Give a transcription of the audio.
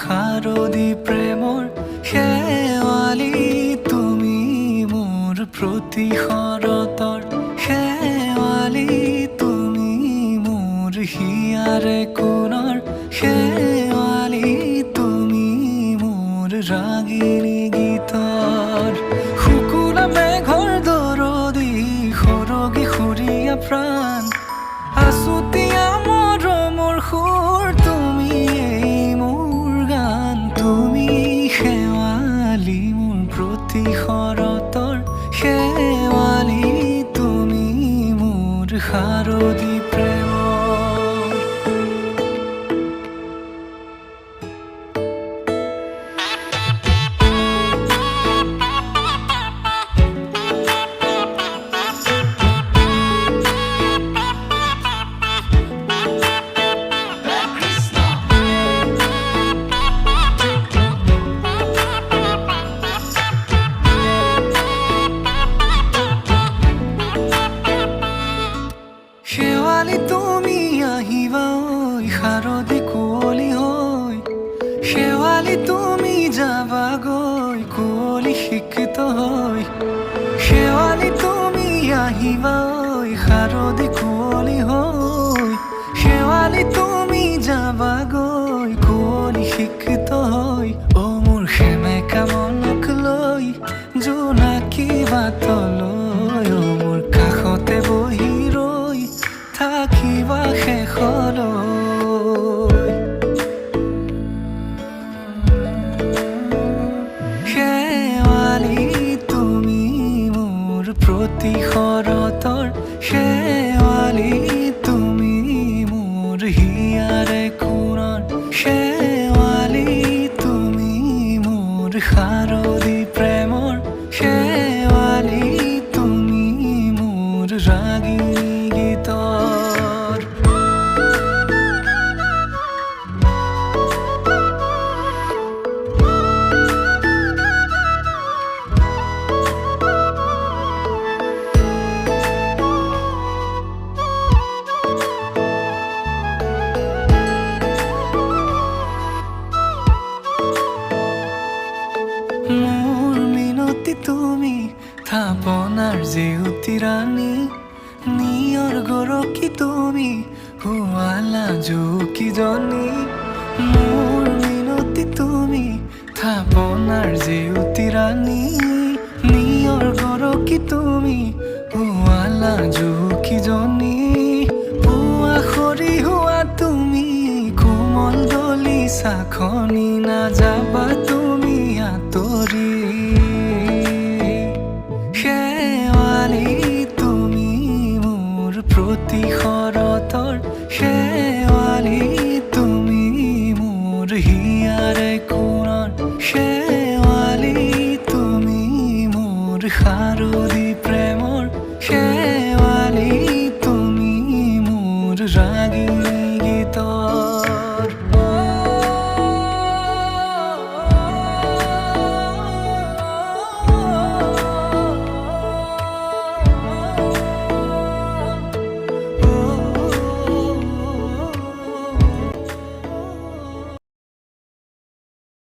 শাৰদী প্ৰেমৰ শেৱালি তুমি মোৰ প্ৰতি শৰতৰ শেৱালি তুমি মোৰ হিয়াৰে কোণৰ শেৱালি তুমি মোৰ ৰাগিনী গীতৰ শুকুলা মেঘৰ দৰদি সৰগী সুৰীয়া প্ৰাণ আছুতীয়া মৰমৰ সুৰ তুমি মোৰ গান তুমি শেৱালি মোৰ প্ৰতি শৰতৰ শেৱালি তুমি মোৰ শাৰদী প্ৰেমৰ শেৱালি তুমি আহিবা ঐ শাৰদী কুঁৱলী হৈ শেৱালি তুমি যাবাগৈ কুঁৱলী শিক্ষিত হৈ শেৱালি তুমি আহিবা ঐ শাৰদী কুঁৱলী হৈ শেৱালি তুমি যাবাগৈ কুঁৱলী শিক্ষিত হৈ অ মোৰ সেমেকা মনক লৈ জোনাকী বাটলৈ অ মোৰ কাষতে বহি থাকিবা শেষলৈ শেৱালি তুমি মোৰ প্ৰতি শৰতৰ শেৱালি তুমি মোৰ হিয়াৰে কোণৰ শেৱালি তুমি মোৰ শাৰদী প্ৰেমৰ শেৱালি তুমি মোৰ ৰাগিনী গীতৰ মোৰ মিনতি তুমি থাপনাৰ জেউতি ৰাণী নিয়ৰ গৰকী তুমি শুৱালা জুকিজনী মোৰ মিনতি তুমি থাপনাৰ জেউতি ৰাণী নিয়ৰ গৰকী তুমি শুৱালা জুকিজনী পুৱা সৰি হোৱা তুমি কোমল দলি চাখনি নাযাবা তুমি আঁতৰি শেৱালি তুমি মোৰ প্ৰতি শৰতৰ শেৱালি তুমি মোৰ হিয়াৰে কোণৰ শেৱালি তুমি মোৰ শাৰদী প্ৰেমৰ শেৱালি তুমি মোৰ ৰাগী